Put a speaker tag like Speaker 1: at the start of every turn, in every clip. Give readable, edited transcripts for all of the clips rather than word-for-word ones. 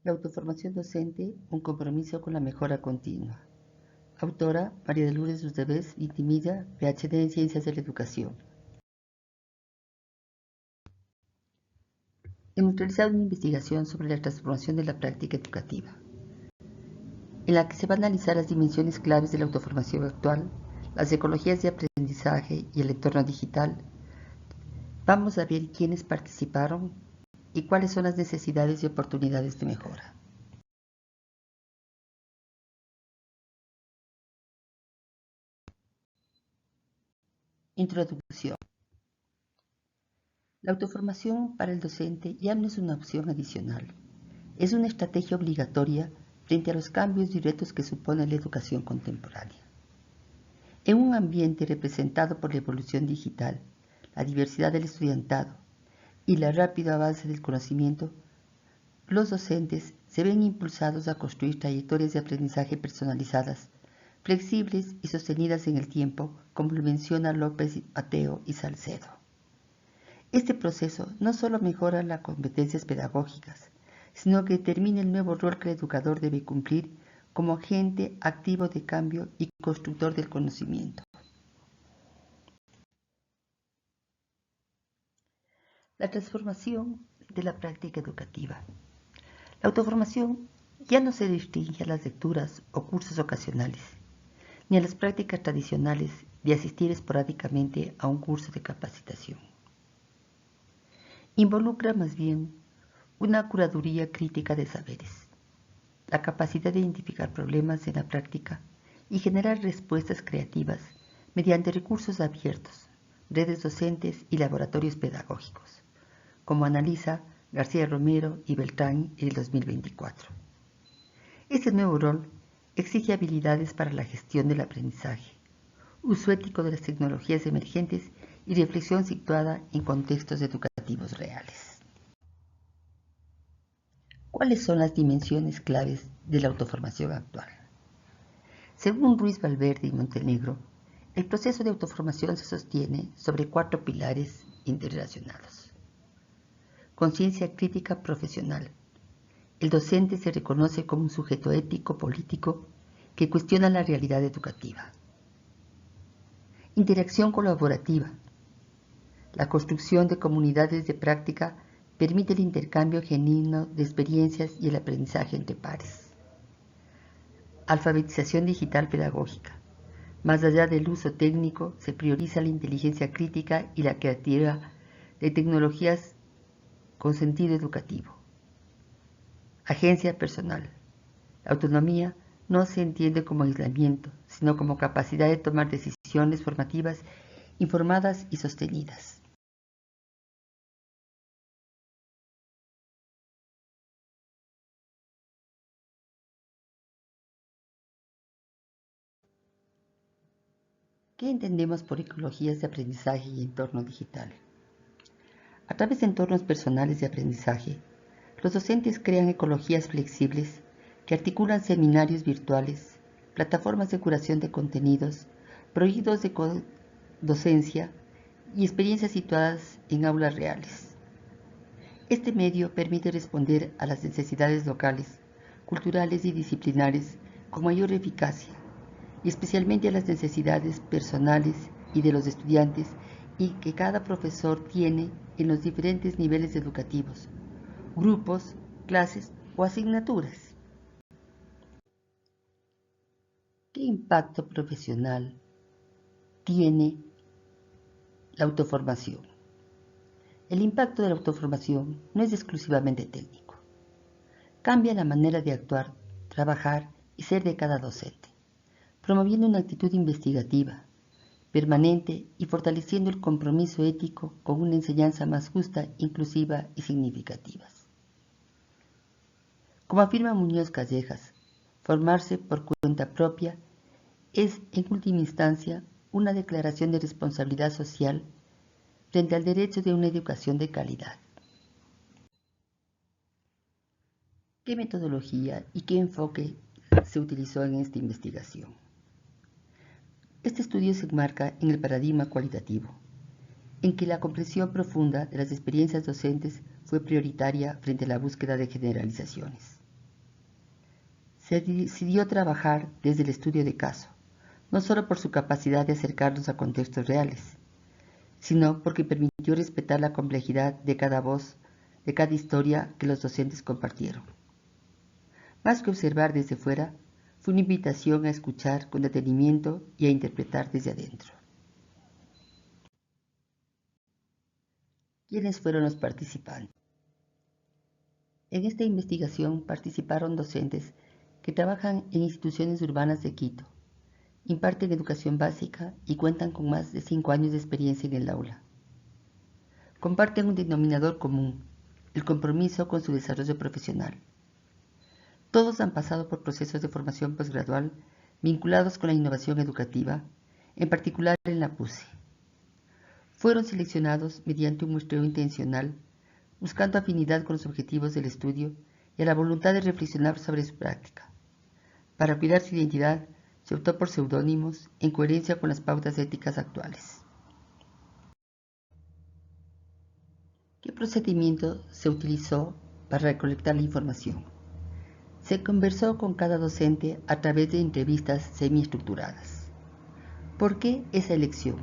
Speaker 1: La autoformación docente, un compromiso con la mejora continua. Autora María de Lourdes Dudevez Vintimilla, PhD en Ciencias de la Educación. Hemos realizado una investigación sobre la transformación de la práctica educativa, en la que se va a analizar las dimensiones claves de la autoformación actual, las ecologías de aprendizaje y el entorno digital. Vamos a ver quiénes participaron y cuáles son las necesidades y oportunidades de mejora. Introducción. La autoformación para el docente ya no es una opción adicional, es una estrategia obligatoria frente a los cambios y retos que supone la educación contemporánea. En un ambiente representado por la evolución digital, la diversidad del estudiantado y el rápido avance del conocimiento, los docentes se ven impulsados a construir trayectorias de aprendizaje personalizadas, flexibles y sostenidas en el tiempo, como lo menciona López, Mateo y Salcedo. Este proceso no solo mejora las competencias pedagógicas, sino que determina el nuevo rol que el educador debe cumplir como agente activo de cambio y constructor del conocimiento. La transformación de la práctica educativa. La autoformación ya no se restringe a las lecturas o cursos ocasionales, ni a las prácticas tradicionales de asistir esporádicamente a un curso de capacitación. Involucra más bien una curaduría crítica de saberes, la capacidad de identificar problemas en la práctica y generar respuestas creativas mediante recursos abiertos, redes docentes y laboratorios pedagógicos, como analiza García Romero y Beltrán en el 2024. Este nuevo rol exige habilidades para la gestión del aprendizaje, uso ético de las tecnologías emergentes y reflexión situada en contextos educativos reales. ¿Cuáles son las dimensiones claves de la autoformación actual? Según Ruiz Valverde y Montenegro, el proceso de autoformación se sostiene sobre 4 pilares interrelacionados. Conciencia crítica profesional. El docente se reconoce como un sujeto ético político que cuestiona la realidad educativa. Interacción colaborativa. La construcción de comunidades de práctica permite el intercambio genuino de experiencias y el aprendizaje entre pares. Alfabetización digital pedagógica. Más allá del uso técnico, se prioriza la inteligencia crítica y la creatividad de tecnologías con sentido educativo. Agencia personal. La autonomía no se entiende como aislamiento, sino como capacidad de tomar decisiones formativas, informadas y sostenidas. ¿Qué entendemos por ecologías de aprendizaje y entorno digital? A través de entornos personales de aprendizaje, los docentes crean ecologías flexibles que articulan seminarios virtuales, plataformas de curación de contenidos, proyectos de docencia y experiencias situadas en aulas reales. Este medio permite responder a las necesidades locales, culturales y disciplinares con mayor eficacia, y especialmente a las necesidades personales y de los estudiantes y que cada profesor tiene en los diferentes niveles educativos, grupos, clases o asignaturas. ¿Qué impacto profesional tiene la autoformación? El impacto de la autoformación no es exclusivamente técnico. Cambia la manera de actuar, trabajar y ser de cada docente, promoviendo una actitud investigativa, permanente y fortaleciendo el compromiso ético con una enseñanza más justa, inclusiva y significativa. Como afirma Muñoz Callejas, formarse por cuenta propia es, en última instancia, una declaración de responsabilidad social frente al derecho de una educación de calidad. ¿Qué metodología y qué enfoque se utilizó en esta investigación? Este estudio se enmarca en el paradigma cualitativo, en que la comprensión profunda de las experiencias docentes fue prioritaria frente a la búsqueda de generalizaciones. se decidió trabajar desde el estudio de caso, no solo por su capacidad de acercarnos a contextos reales, sino porque permitió respetar la complejidad de cada voz, de cada historia que los docentes compartieron. Más que observar desde fuera, fue una invitación a escuchar con detenimiento y a interpretar desde adentro. ¿Quiénes fueron los participantes? En esta investigación participaron docentes que trabajan en instituciones urbanas de Quito, imparten educación básica y cuentan con más de 5 años de experiencia en el aula. Comparten un denominador común, el compromiso con su desarrollo profesional. Todos han pasado por procesos de formación posgradual vinculados con la innovación educativa, en particular en la PUCE. Fueron seleccionados mediante un muestreo intencional, buscando afinidad con los objetivos del estudio y a la voluntad de reflexionar sobre su práctica. Para cuidar su identidad, se optó por seudónimos en coherencia con las pautas éticas actuales. ¿Qué procedimiento se utilizó para recolectar la información? Se conversó con cada docente a través de entrevistas semiestructuradas. ¿Por qué esa elección?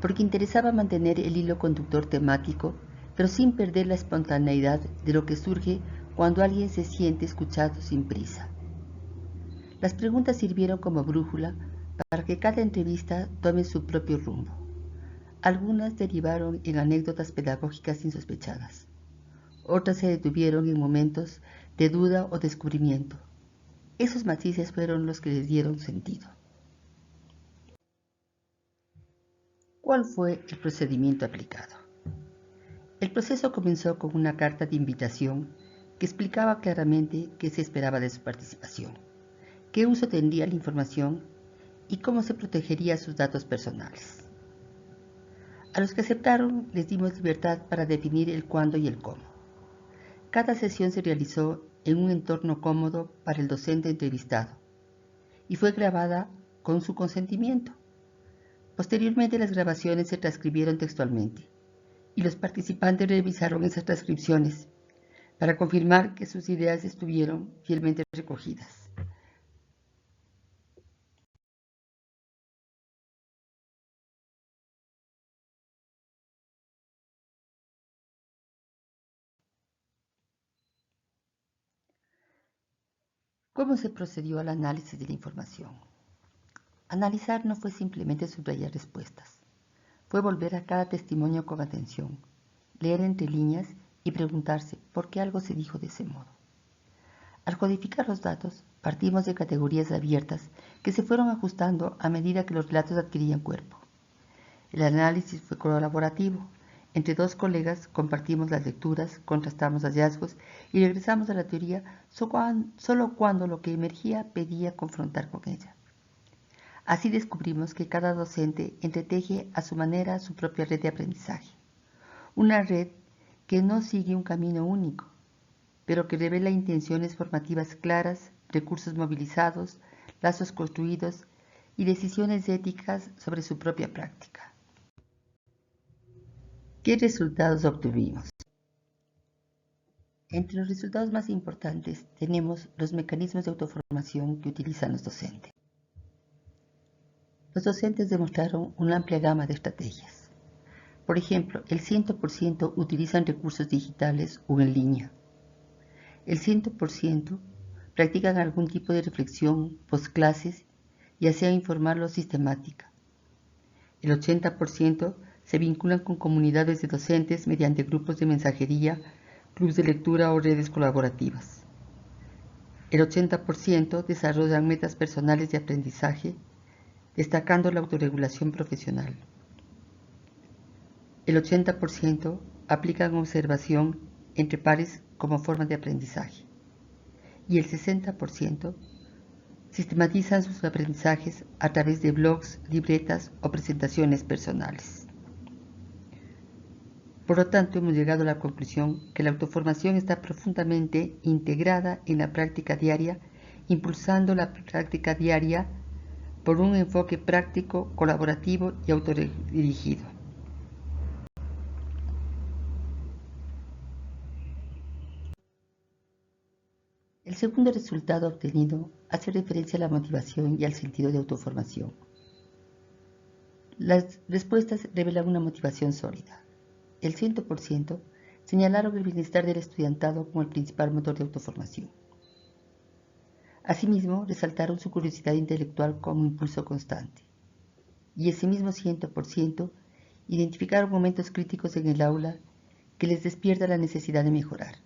Speaker 1: Porque interesaba mantener el hilo conductor temático, pero sin perder la espontaneidad de lo que surge cuando alguien se siente escuchado sin prisa. Las preguntas sirvieron como brújula para que cada entrevista tome su propio rumbo. Algunas derivaron en anécdotas pedagógicas insospechadas. Otras se detuvieron en momentos de duda o descubrimiento. Esos matices fueron los que les dieron sentido. ¿Cuál fue el procedimiento aplicado? El proceso comenzó con una carta de invitación que explicaba claramente qué se esperaba de su participación, qué uso tendría la información y cómo se protegería sus datos personales. A los que aceptaron les dimos libertad para definir el cuándo y el cómo. Cada sesión se realizó en un entorno cómodo para el docente entrevistado y fue grabada con su consentimiento. Posteriormente las grabaciones se transcribieron textualmente y los participantes revisaron esas transcripciones para confirmar que sus ideas estuvieron fielmente recogidas. ¿Cómo se procedió al análisis de la información? Analizar no fue simplemente subrayar respuestas, fue volver a cada testimonio con atención, leer entre líneas y preguntarse por qué algo se dijo de ese modo. Al codificar los datos, partimos de categorías abiertas que se fueron ajustando a medida que los relatos adquirían cuerpo. El análisis fue colaborativo. Entre dos colegas compartimos las lecturas, contrastamos hallazgos y regresamos a la teoría solo cuando lo que emergía pedía confrontar con ella. Así descubrimos que cada docente entreteje a su manera su propia red de aprendizaje. Una red que no sigue un camino único, pero que revela intenciones formativas claras, recursos movilizados, lazos construidos y decisiones éticas sobre su propia práctica. ¿Qué resultados obtuvimos? Entre los resultados más importantes tenemos los mecanismos de autoformación que utilizan los docentes. Los docentes demostraron una amplia gama de estrategias. Por ejemplo, el 100% utilizan recursos digitales o en línea. El 100% practican algún tipo de reflexión postclases, ya sea informal o sistemática. El 80% se vinculan con comunidades de docentes mediante grupos de mensajería, clubes de lectura o redes colaborativas. El 80% desarrollan metas personales de aprendizaje, destacando la autorregulación profesional. El 80% aplican observación entre pares como forma de aprendizaje. Y el 60% sistematizan sus aprendizajes a través de blogs, libretas o presentaciones personales. Por lo tanto, hemos llegado a la conclusión que la autoformación está profundamente integrada en la práctica diaria, impulsando la práctica diaria por un enfoque práctico, colaborativo y autodirigido. El segundo resultado obtenido hace referencia a la motivación y al sentido de autoformación. Las respuestas revelan una motivación sólida. El 100% señalaron el bienestar del estudiantado como el principal motor de autoformación. Asimismo, resaltaron su curiosidad intelectual como impulso constante. Y ese mismo 100% identificaron momentos críticos en el aula que les despierta la necesidad de mejorar.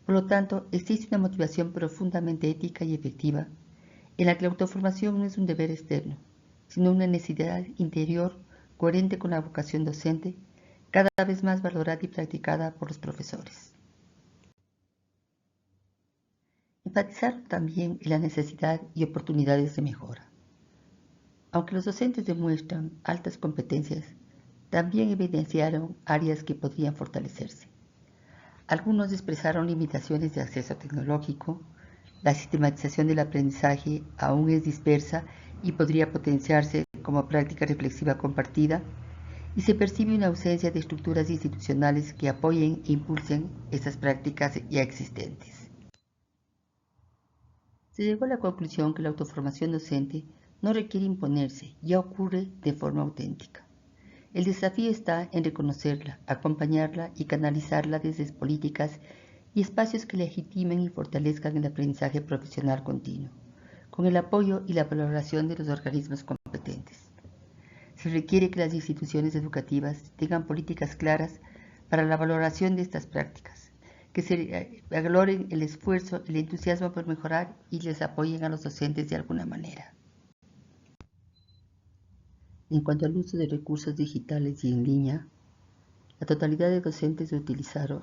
Speaker 1: Por lo tanto, existe una motivación profundamente ética y efectiva en la que la autoformación no es un deber externo, sino una necesidad interior coherente con la vocación docente, cada vez más valorada y practicada por los profesores. Enfatizaron también en la necesidad y oportunidades de mejora. Aunque los docentes demuestran altas competencias, también evidenciaron áreas que podrían fortalecerse. Algunos expresaron limitaciones de acceso tecnológico, la sistematización del aprendizaje aún es dispersa y podría potenciarse como práctica reflexiva compartida, y se percibe una ausencia de estructuras institucionales que apoyen e impulsen estas prácticas ya existentes. Se llegó a la conclusión que la autoformación docente no requiere imponerse, ya ocurre de forma auténtica. El desafío está en reconocerla, acompañarla y canalizarla desde políticas y espacios que legitimen y fortalezcan el aprendizaje profesional continuo, con el apoyo y la valoración de los organismos competentes. Se requiere que las instituciones educativas tengan políticas claras para la valoración de estas prácticas, que se valoren el esfuerzo, el entusiasmo por mejorar y les apoyen a los docentes de alguna manera. En cuanto al uso de recursos digitales y en línea, la totalidad de docentes utilizaron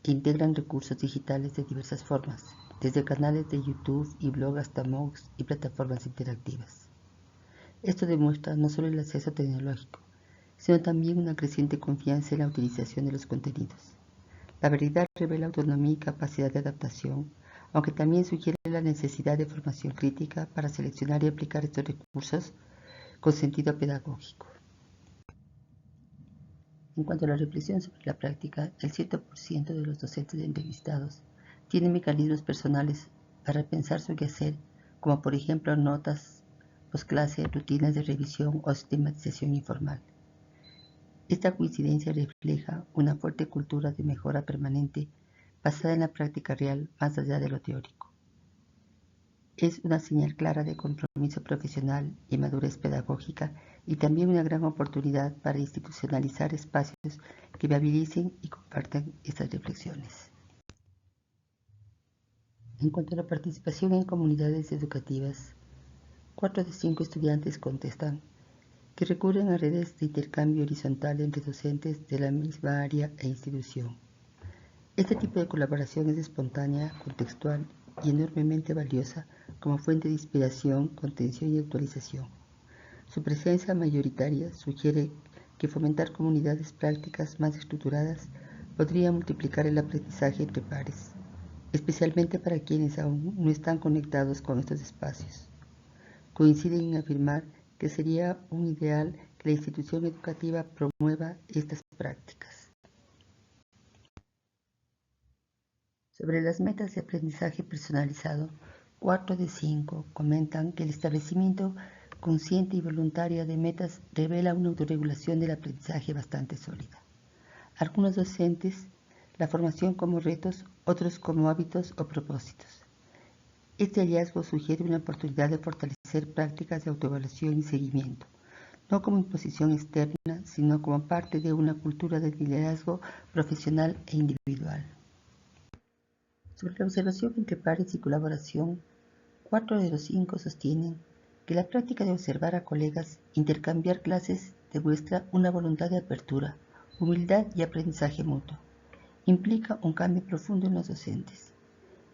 Speaker 1: e integran recursos digitales de diversas formas, desde canales de YouTube y blog hasta MOOCs y plataformas interactivas. Esto demuestra no solo el acceso tecnológico, sino también una creciente confianza en la utilización de los contenidos. La verdad revela autonomía y capacidad de adaptación, aunque también sugiere la necesidad de formación crítica para seleccionar y aplicar estos recursos con sentido pedagógico. En cuanto a la reflexión sobre la práctica, el 100% de los docentes entrevistados tienen mecanismos personales para pensar su quehacer, como por ejemplo notas, postclase, rutinas de revisión o sistematización informal. Esta coincidencia refleja una fuerte cultura de mejora permanente basada en la práctica real más allá de lo teórico. Es una señal clara de compromiso profesional y madurez pedagógica y también una gran oportunidad para institucionalizar espacios que viabilicen y compartan estas reflexiones. En cuanto a la participación en comunidades educativas, 4 de 5 estudiantes contestan que recurren a redes de intercambio horizontal entre docentes de la misma área e institución. Este tipo de colaboración es espontánea, contextual y enormemente valiosa como fuente de inspiración, contención y actualización. Su presencia mayoritaria sugiere que fomentar comunidades prácticas más estructuradas podría multiplicar el aprendizaje entre pares, especialmente para quienes aún no están conectados con estos espacios. Coinciden en afirmar que sería un ideal que la institución educativa promueva estas prácticas. Sobre las metas de aprendizaje personalizado, 4 de 5 comentan que el establecimiento consciente y voluntaria de metas revela una autorregulación del aprendizaje bastante sólida. Algunos docentes la formación como retos, otros como hábitos o propósitos. Este hallazgo sugiere una oportunidad de fortalecer prácticas de autoevaluación y seguimiento, no como imposición externa, sino como parte de una cultura de liderazgo profesional e individual. Sobre la observación entre pares y colaboración, 4 de los 5 sostienen que la práctica de observar a colegas intercambiar clases demuestra una voluntad de apertura, humildad y aprendizaje mutuo. Implica un cambio profundo en los docentes.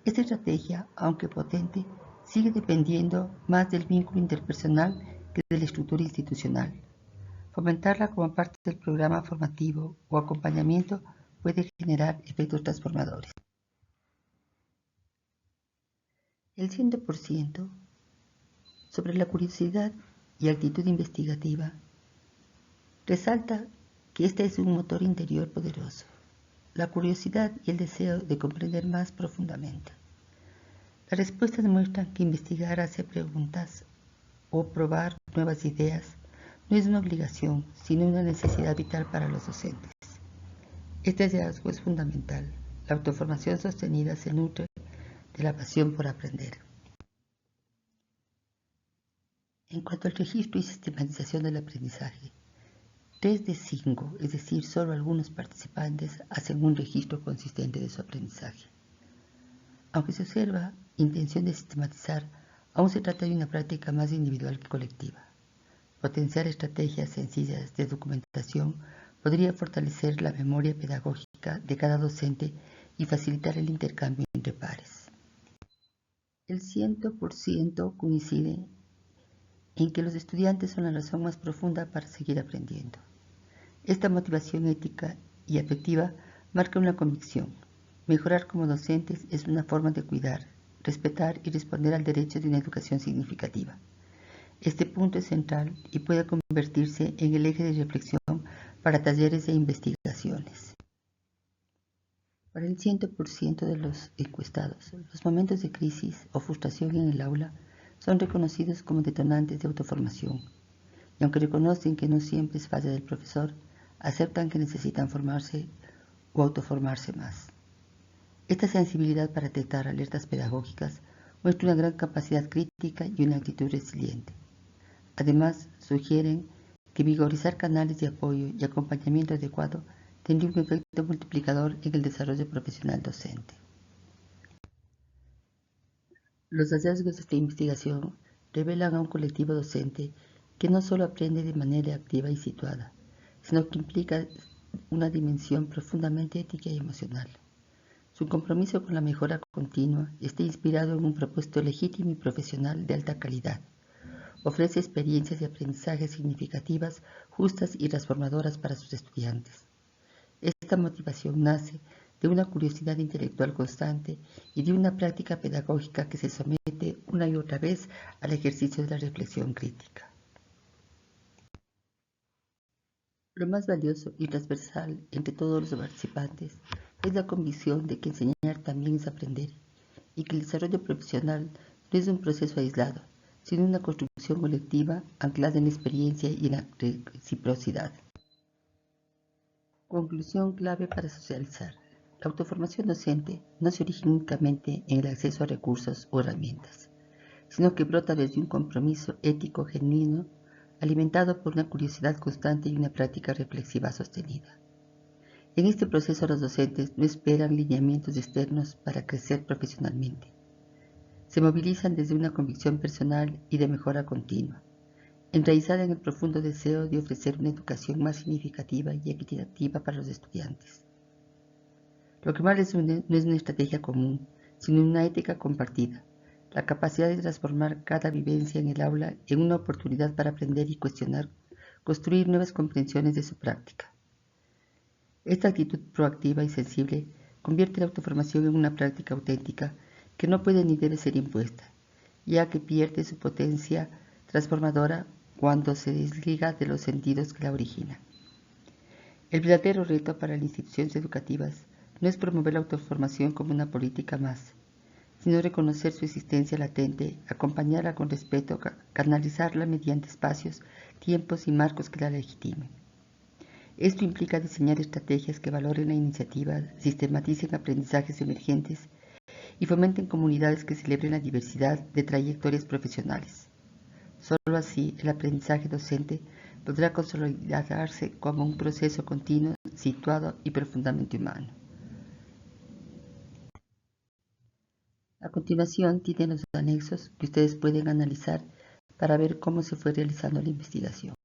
Speaker 1: Esta estrategia, aunque potente, sigue dependiendo más del vínculo interpersonal que de la estructura institucional. Fomentarla como parte del programa formativo o acompañamiento puede generar efectos transformadores. El 100% sobre la curiosidad y actitud investigativa resalta que este es un motor interior poderoso. la curiosidad y el deseo de comprender más profundamente. Las respuestas muestran que investigar, hacer preguntas o probar nuevas ideas no es una obligación, sino una necesidad vital para los docentes. Este hallazgo es fundamental. La autoformación sostenida se nutre de la pasión por aprender. En cuanto al registro y sistematización del aprendizaje, 3 de 5, es decir, solo algunos participantes, hacen un registro consistente de su aprendizaje. Aunque se observa intención de sistematizar, aún se trata de una práctica más individual que colectiva. Potenciar estrategias sencillas de documentación podría fortalecer la memoria pedagógica de cada docente y facilitar el intercambio entre pares. El 100% coincide en que los estudiantes son la razón más profunda para seguir aprendiendo. Esta motivación ética y afectiva marca una convicción. Mejorar como docentes es una forma de cuidar, respetar y responder al derecho de una educación significativa. Este punto es central y puede convertirse en el eje de reflexión para talleres e investigaciones. Para el 100% de los encuestados, los momentos de crisis o frustración en el aula son reconocidos como detonantes de autoformación, y aunque reconocen que no siempre es falla del profesor, aceptan que necesitan formarse o autoformarse más. Esta sensibilidad para detectar alertas pedagógicas muestra una gran capacidad crítica y una actitud resiliente. Además, sugieren que vigorizar canales de apoyo y acompañamiento adecuado tendría un efecto multiplicador en el desarrollo profesional docente. Los hallazgos de esta investigación revelan a un colectivo docente que no solo aprende de manera activa y situada, sino que implica una dimensión profundamente ética y emocional. Su compromiso con la mejora continua está inspirado en un propósito legítimo y profesional de alta calidad. Ofrece experiencias de aprendizaje significativas, justas y transformadoras para sus estudiantes. Esta motivación nace de una curiosidad intelectual constante y de una práctica pedagógica que se somete una y otra vez al ejercicio de la reflexión crítica. Lo más valioso y transversal entre todos los participantes es la convicción de que enseñar también es aprender y que el desarrollo profesional no es un proceso aislado, sino una construcción colectiva anclada en la experiencia y en la reciprocidad. Conclusión clave para socializar. La autoformación docente no se origina únicamente en el acceso a recursos o herramientas, sino que brota desde un compromiso ético genuino, alimentado por una curiosidad constante y una práctica reflexiva sostenida. En este proceso los docentes no esperan lineamientos externos para crecer profesionalmente. Se movilizan desde una convicción personal y de mejora continua, enraizada en el profundo deseo de ofrecer una educación más significativa y equitativa para los estudiantes. Lo que más les une no es una estrategia común, sino una ética compartida, la capacidad de transformar cada vivencia en el aula en una oportunidad para aprender y cuestionar, construir nuevas comprensiones de su práctica. Esta actitud proactiva y sensible convierte la autoformación en una práctica auténtica que no puede ni debe ser impuesta, ya que pierde su potencia transformadora cuando se desliga de los sentidos que la originan. El verdadero reto para las instituciones educativas no es promover la autoformación como una política más, sino reconocer su existencia latente, acompañarla con respeto, canalizarla mediante espacios, tiempos y marcos que la legitimen. Esto implica diseñar estrategias que valoren la iniciativa, sistematicen aprendizajes emergentes y fomenten comunidades que celebren la diversidad de trayectorias profesionales. Solo así el aprendizaje docente podrá consolidarse como un proceso continuo, situado y profundamente humano. A continuación tienen los anexos que ustedes pueden analizar para ver cómo se fue realizando la investigación.